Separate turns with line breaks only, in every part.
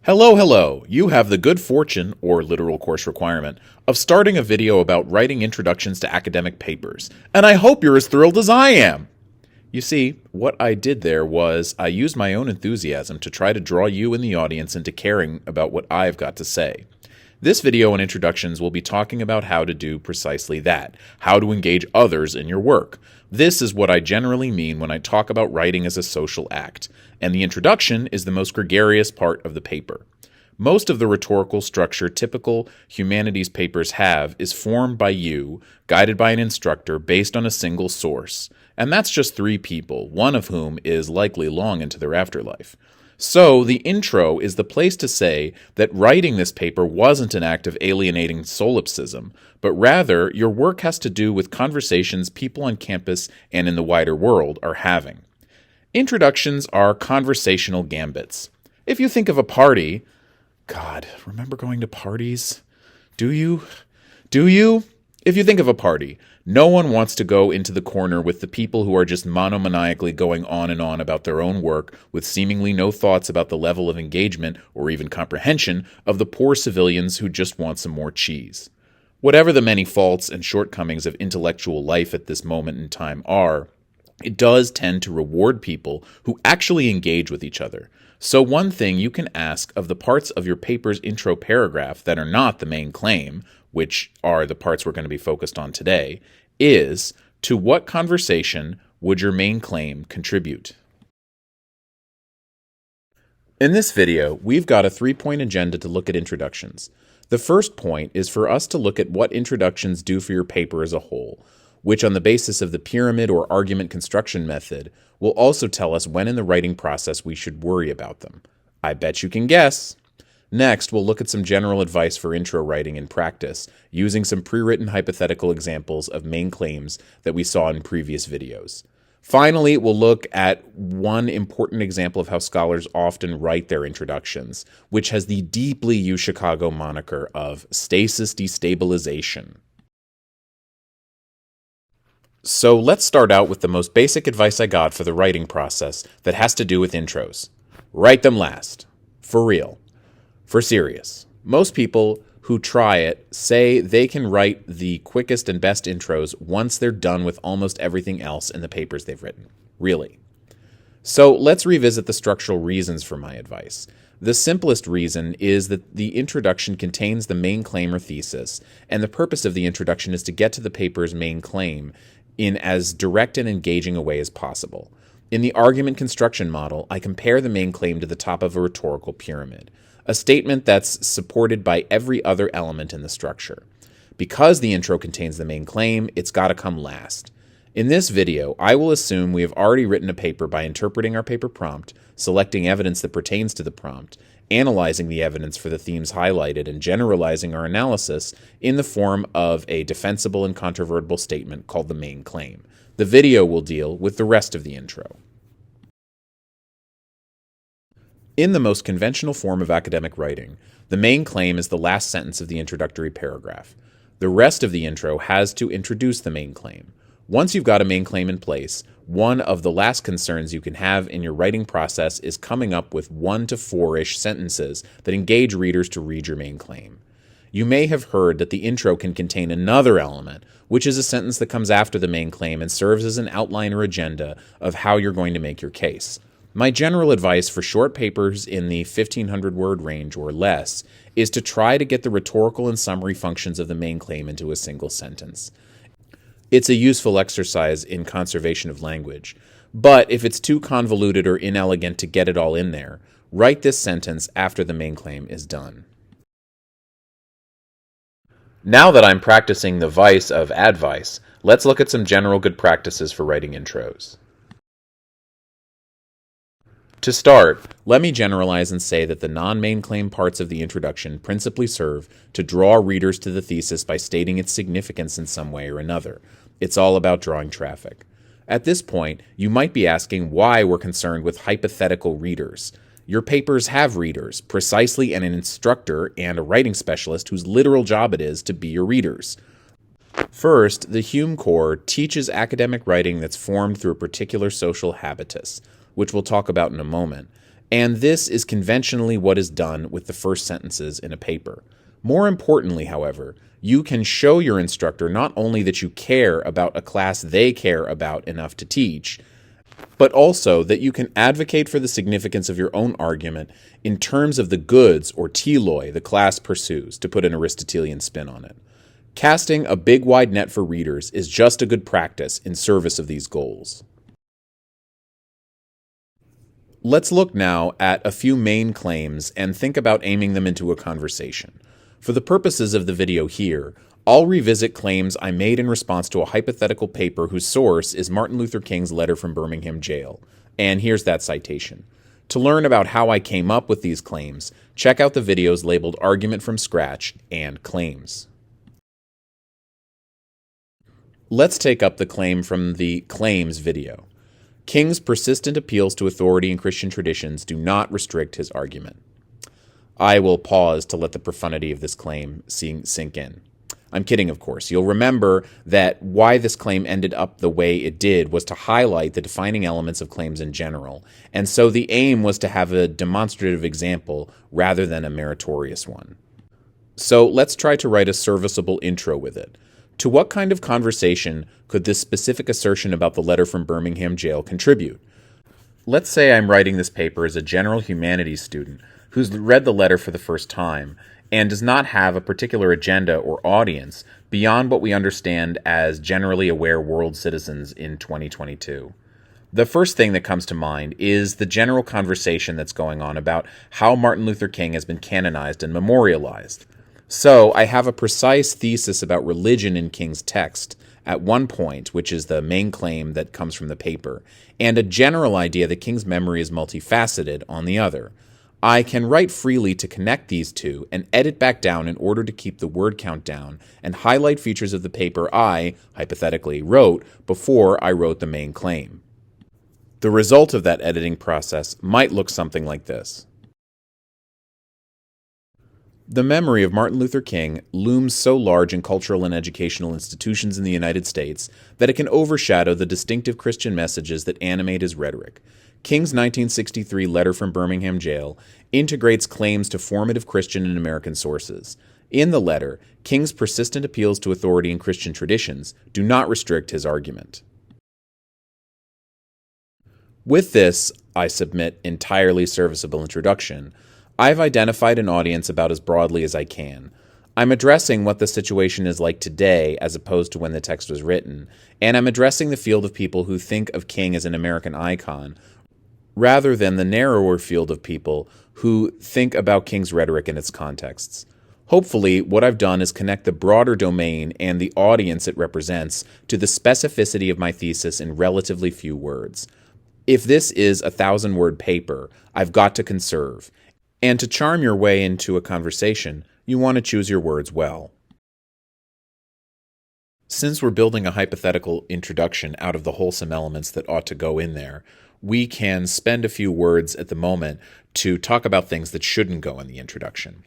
Hello, hello! You have the good fortune, or literal course requirement, of starting a video about writing introductions to academic papers, and I hope you're as thrilled as I am! You see, what I did there was I used my own enthusiasm to try to draw you in the audience into caring about what I've got to say. This video on introductions will be talking about how to do precisely that, how to engage others in your work. This is what I generally mean when I talk about writing as a social act, and the introduction is the most gregarious part of the paper. Most of the rhetorical structure typical humanities papers have is formed by you, guided by an instructor based on a single source, and that's just 3 people, one of whom is likely long into their afterlife. So, the intro is the place to say that writing this paper wasn't an act of alienating solipsism, but rather your work has to do with conversations people on campus and in the wider world are having. Introductions are conversational gambits. If you think of a party, God, remember going to parties? Do you? If you think of a party, no one wants to go into the corner with the people who are just monomaniacally going on and on about their own work with seemingly no thoughts about the level of engagement or even comprehension of the poor civilians who just want some more cheese. Whatever the many faults and shortcomings of intellectual life at this moment in time are, it does tend to reward people who actually engage with each other. So one thing you can ask of the parts of your paper's intro paragraph that are not the main claim, which are the parts we're going to be focused on today, is, to what conversation would your main claim contribute? In this video, we've got a 3-point agenda to look at introductions. The first point is for us to look at what introductions do for your paper as a whole, which on the basis of the pyramid or argument construction method will also tell us when in the writing process we should worry about them. I bet you can guess. Next, we'll look at some general advice for intro writing in practice, using some pre-written hypothetical examples of main claims that we saw in previous videos. Finally, we'll look at one important example of how scholars often write their introductions, which has the deeply UChicago moniker of stasis destabilization. So let's start out with the most basic advice I got for the writing process that has to do with intros. Write them last. For real. For serious. Most people who try it say they can write the quickest and best intros once they're done with almost everything else in the papers they've written. Really. So let's revisit the structural reasons for my advice. The simplest reason is that the introduction contains the main claim or thesis, and the purpose of the introduction is to get to the paper's main claim in as direct and engaging a way as possible. In the argument construction model, I compare the main claim to the top of a rhetorical pyramid, a statement that's supported by every other element in the structure. Because the intro contains the main claim, it's got to come last. In this video, I will assume we have already written a paper by interpreting our paper prompt, selecting evidence that pertains to the prompt, analyzing the evidence for the themes highlighted, and generalizing our analysis in the form of a defensible and controvertible statement called the main claim. The video will deal with the rest of the intro. In the most conventional form of academic writing, the main claim is the last sentence of the introductory paragraph. The rest of the intro has to introduce the main claim. Once you've got a main claim in place, one of the last concerns you can have in your writing process is coming up with 1 to 4-ish sentences that engage readers to read your main claim. You may have heard that the intro can contain another element, which is a sentence that comes after the main claim and serves as an outline or agenda of how you're going to make your case. My general advice for short papers in the 1,500-word range or less is to try to get the rhetorical and summary functions of the main claim into a single sentence. It's a useful exercise in conservation of language, but if it's too convoluted or inelegant to get it all in there, write this sentence after the main claim is done. Now that I'm practicing the vice of advice, let's look at some general good practices for writing intros. To start, let me generalize and say that the non-main claim parts of the introduction principally serve to draw readers to the thesis by stating its significance in some way or another. It's all about drawing traffic. At this point, you might be asking why we're concerned with hypothetical readers. Your papers have readers, precisely an instructor and a writing specialist whose literal job it is to be your readers. First, the Hume Core teaches academic writing that's formed through a particular social habitus, which we'll talk about in a moment, And this is conventionally what is done with the first sentences in a paper. More importantly, however, you can show your instructor not only that you care about a class they care about enough to teach, but also that you can advocate for the significance of your own argument in terms of the goods or teloi the class pursues, to put an Aristotelian spin on it. Casting a big wide net for readers is just a good practice in service of these goals. Let's look now at a few main claims and think about aiming them into a conversation. For the purposes of the video here, I'll revisit claims I made in response to a hypothetical paper whose source is Martin Luther King's letter from Birmingham jail. And here's that citation. To learn about how I came up with these claims, check out the videos labeled Argument from Scratch and Claims. Let's take up the claim from the Claims video. King's persistent appeals to authority and Christian traditions do not restrict his argument. I will pause to let the profundity of this claim sink in. I'm kidding, of course. You'll remember that why this claim ended up the way it did was to highlight the defining elements of claims in general, and so the aim was to have a demonstrative example rather than a meritorious one. So let's try to write a serviceable intro with it. To what kind of conversation could this specific assertion about the letter from Birmingham jail contribute? Let's say I'm writing this paper as a general humanities student who's read the letter for the first time and does not have a particular agenda or audience beyond what we understand as generally aware world citizens in 2022. The first thing that comes to mind is the general conversation that's going on about how Martin Luther King has been canonized and memorialized. So I have a precise thesis about religion in King's text at one point, which is the main claim that comes from the paper, and a general idea that King's memory is multifaceted on the other. I can write freely to connect these two and edit back down in order to keep the word count down and highlight features of the paper I, hypothetically, wrote before I wrote the main claim. The result of that editing process might look something like this. The memory of Martin Luther King looms so large in cultural and educational institutions in the United States that it can overshadow the distinctive Christian messages that animate his rhetoric. King's 1963 letter from Birmingham jail integrates claims to formative Christian and American sources. In the letter, King's persistent appeals to authority and Christian traditions do not restrict his argument. With this, I submit, entirely serviceable introduction, I've identified an audience about as broadly as I can. I'm addressing what the situation is like today as opposed to when the text was written, and I'm addressing the field of people who think of King as an American icon, rather than the narrower field of people who think about King's rhetoric in its contexts. Hopefully, what I've done is connect the broader domain and the audience it represents to the specificity of my thesis in relatively few words. If this is a 1,000-word paper, I've got to conserve. And to charm your way into a conversation, you want to choose your words well. Since we're building a hypothetical introduction out of the wholesome elements that ought to go in there, we can spend a few words at the moment to talk about things that shouldn't go in the introduction.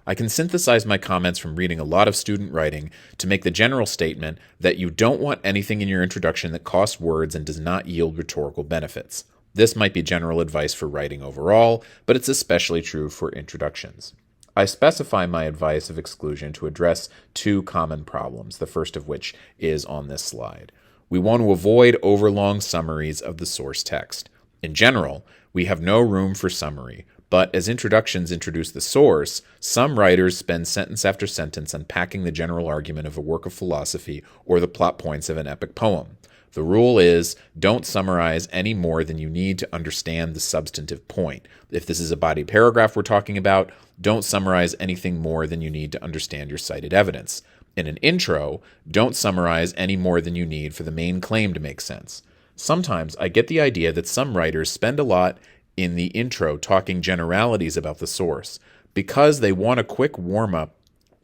I can synthesize my comments from reading a lot of student writing to make the general statement that you don't want anything in your introduction that costs words and does not yield rhetorical benefits. This might be general advice for writing overall, but it's especially true for introductions. I specify my advice of exclusion to address two common problems, the first of which is on this slide. We want to avoid overlong summaries of the source text. In general, we have no room for summary, but as introductions introduce the source, some writers spend sentence after sentence unpacking the general argument of a work of philosophy or the plot points of an epic poem. The rule is, don't summarize any more than you need to understand the substantive point. If this is a body paragraph we're talking about, don't summarize anything more than you need to understand your cited evidence. In an intro, don't summarize any more than you need for the main claim to make sense. Sometimes I get the idea that some writers spend a lot in the intro talking generalities about the source because they want a quick warm-up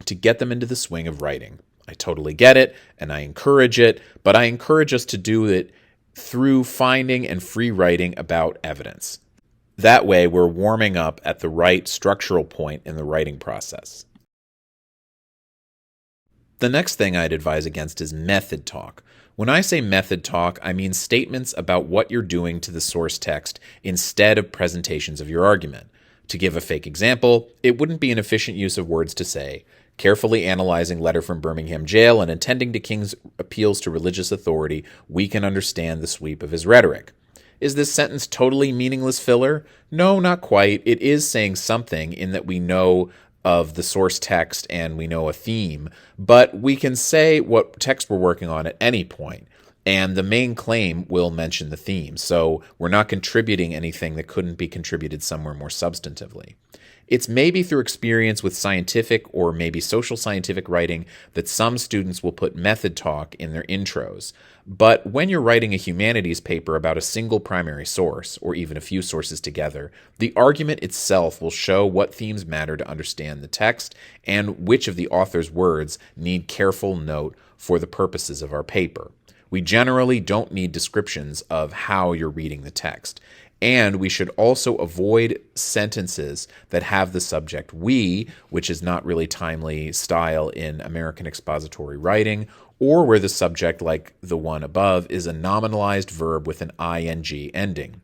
to get them into the swing of writing. I totally get it, and I encourage it, but I encourage us to do it through finding and free writing about evidence. That way, we're warming up at the right structural point in the writing process. The next thing I'd advise against is method talk. When I say method talk, I mean statements about what you're doing to the source text instead of presentations of your argument. To give a fake example, it wouldn't be an efficient use of words to say, carefully analyzing letter from Birmingham jail and attending to King's appeals to religious authority, we can understand the sweep of his rhetoric. Is this sentence totally meaningless filler? No, not quite. It is saying something in that we know of the source text and we know a theme, but we can say what text we're working on at any point, and the main claim will mention the theme, so we're not contributing anything that couldn't be contributed somewhere more substantively. It's maybe through experience with scientific or maybe social scientific writing that some students will put method talk in their intros. But when you're writing a humanities paper about a single primary source, or even a few sources together, the argument itself will show what themes matter to understand the text and which of the author's words need careful note for the purposes of our paper. We generally don't need descriptions of how you're reading the text. And we should also avoid sentences that have the subject we, which is not really timely style in American expository writing, or where the subject, like the one above, is a nominalized verb with an ing ending.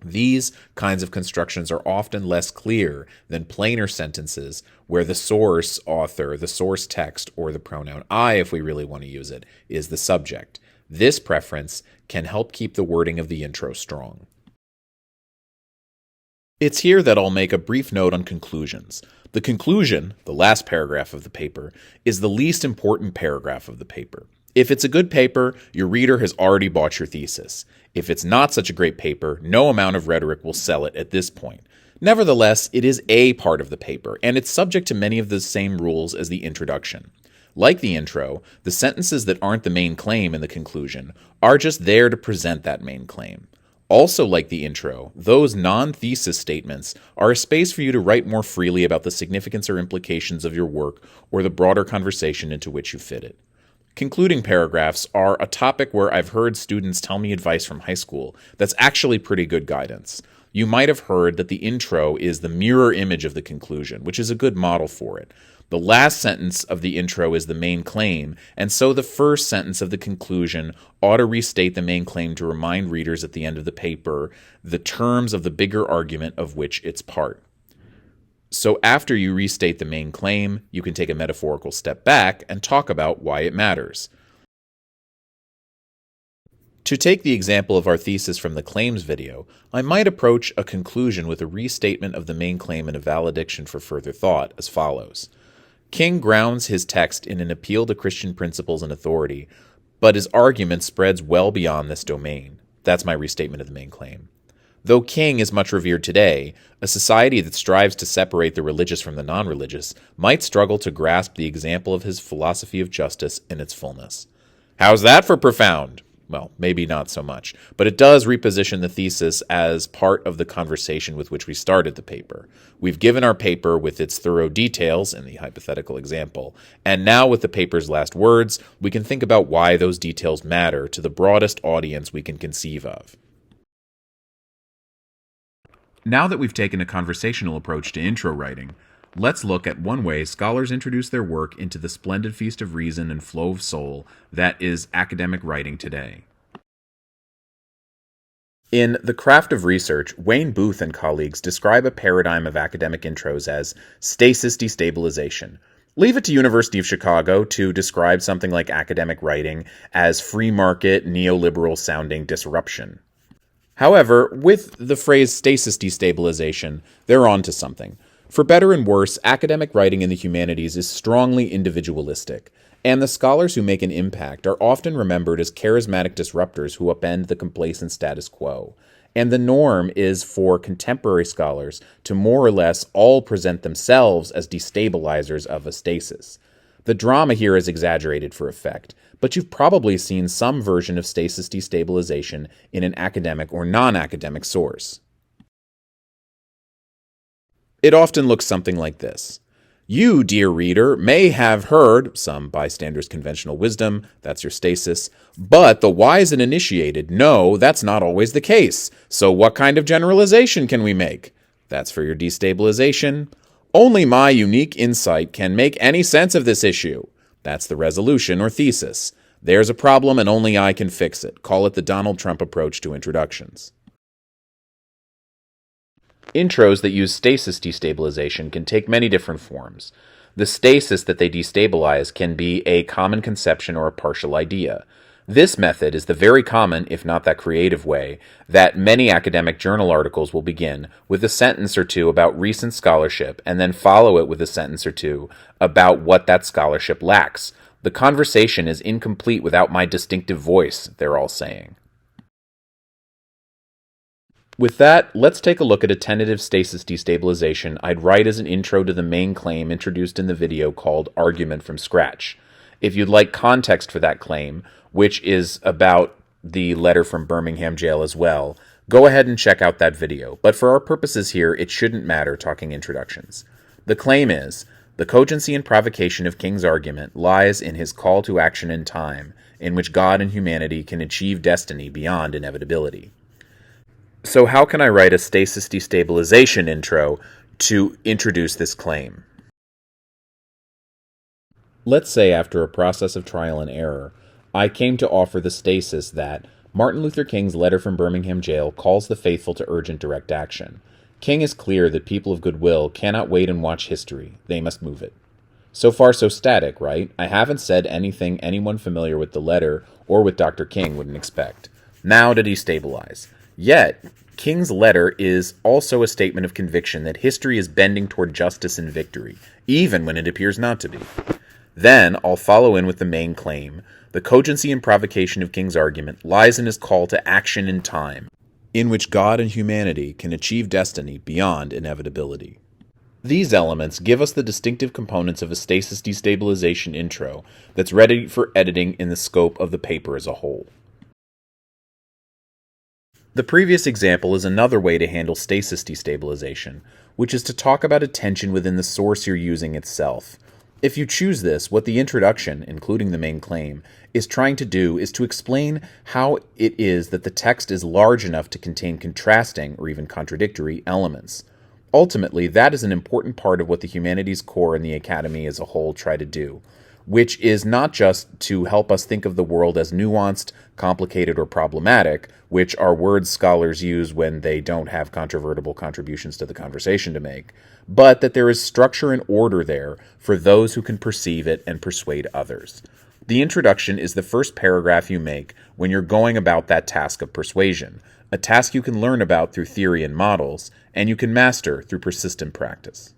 These kinds of constructions are often less clear than plainer sentences where the source author, the source text, or the pronoun I, if we really want to use it, is the subject. This preference can help keep the wording of the intro strong. It's here that I'll make a brief note on conclusions. The conclusion, the last paragraph of the paper, is the least important paragraph of the paper. If it's a good paper, your reader has already bought your thesis. If it's not such a great paper, no amount of rhetoric will sell it at this point. Nevertheless, it is a part of the paper, and it's subject to many of the same rules as the introduction. Like the intro, the sentences that aren't the main claim in the conclusion are just there to present that main claim. Also, like the intro, those non-thesis statements are a space for you to write more freely about the significance or implications of your work or the broader conversation into which you fit it. Concluding paragraphs are a topic where I've heard students tell me advice from high school that's actually pretty good guidance. You might have heard that the intro is the mirror image of the conclusion, which is a good model for it. The last sentence of the intro is the main claim, and so the first sentence of the conclusion ought to restate the main claim to remind readers at the end of the paper the terms of the bigger argument of which it's part. So after you restate the main claim, you can take a metaphorical step back and talk about why it matters. To take the example of our thesis from the claims video, I might approach a conclusion with a restatement of the main claim and a valediction for further thought as follows. King grounds his text in an appeal to Christian principles and authority, but his argument spreads well beyond this domain. That's my restatement of the main claim. Though King is much revered today, a society that strives to separate the religious from the non-religious might struggle to grasp the example of his philosophy of justice in its fullness. How's that for profound? Well, maybe not so much, but it does reposition the thesis as part of the conversation with which we started the paper. We've given our paper with its thorough details in the hypothetical example, and now with the paper's last words, we can think about why those details matter to the broadest audience we can conceive of. Now that we've taken a conversational approach to intro writing, let's look at one way scholars introduce their work into the splendid feast of reason and flow of soul that is academic writing today. In The Craft of Research, Wayne Booth and colleagues describe a paradigm of academic intros as stasis destabilization. Leave it to University of Chicago to describe something like academic writing as free market, neoliberal-sounding disruption. However, with the phrase stasis destabilization, they're onto something. For better and worse, academic writing in the humanities is strongly individualistic, and the scholars who make an impact are often remembered as charismatic disruptors who upend the complacent status quo. And the norm is for contemporary scholars to more or less all present themselves as destabilizers of a stasis. The drama here is exaggerated for effect, but you've probably seen some version of stasis destabilization in an academic or non-academic source. It often looks something like this. You, dear reader, may have heard, some bystander's conventional wisdom, that's your stasis, but the wise and initiated know that's not always the case. So what kind of generalization can we make? That's for your destabilization. Only my unique insight can make any sense of this issue. That's the resolution or thesis. There's a problem and only I can fix it. Call it the Donald Trump approach to introductions. Intros that use stasis destabilization can take many different forms. The stasis that they destabilize can be a common conception or a partial idea. This method is the very common, if not that creative way, that many academic journal articles will begin with a sentence or two about recent scholarship and then follow it with a sentence or two about what that scholarship lacks. The conversation is incomplete without my distinctive voice, they're all saying. With that, let's take a look at a tentative stasis destabilization I'd write as an intro to the main claim introduced in the video called Argument from Scratch. If you'd like context for that claim, which is about the letter from Birmingham jail as well, go ahead and check out that video. But for our purposes here, it shouldn't matter talking introductions. The claim is, the cogency and provocation of King's argument lies in his call to action in time, in which God and humanity can achieve destiny beyond inevitability. So how can I write a stasis destabilization intro to introduce this claim? Let's say after a process of trial and error, I came to offer the stasis that Martin Luther King's letter from Birmingham jail calls the faithful to urgent direct action. King is clear that people of goodwill cannot wait and watch history. They must move it. So far so static, right? I haven't said anything anyone familiar with the letter or with Dr. King wouldn't expect. Now to destabilize. Yet, King's letter is also a statement of conviction that history is bending toward justice and victory, even when it appears not to be. Then, I'll follow in with the main claim. The cogency and provocation of King's argument lies in his call to action in time, in which God and humanity can achieve destiny beyond inevitability. These elements give us the distinctive components of a stasis destabilization intro that's ready for editing in the scope of the paper as a whole. The previous example is another way to handle stasis destabilization, which is to talk about a tension within the source you're using itself. If you choose this, what the introduction, including the main claim, is trying to do is to explain how it is that the text is large enough to contain contrasting or even contradictory elements. Ultimately, that is an important part of what the Humanities Core and the Academy as a whole try to do, which is not just to help us think of the world as nuanced, complicated, or problematic, which are words scholars use when they don't have controvertible contributions to the conversation to make, but that there is structure and order there for those who can perceive it and persuade others. The introduction is the first paragraph you make when you're going about that task of persuasion, a task you can learn about through theory and models, and you can master through persistent practice.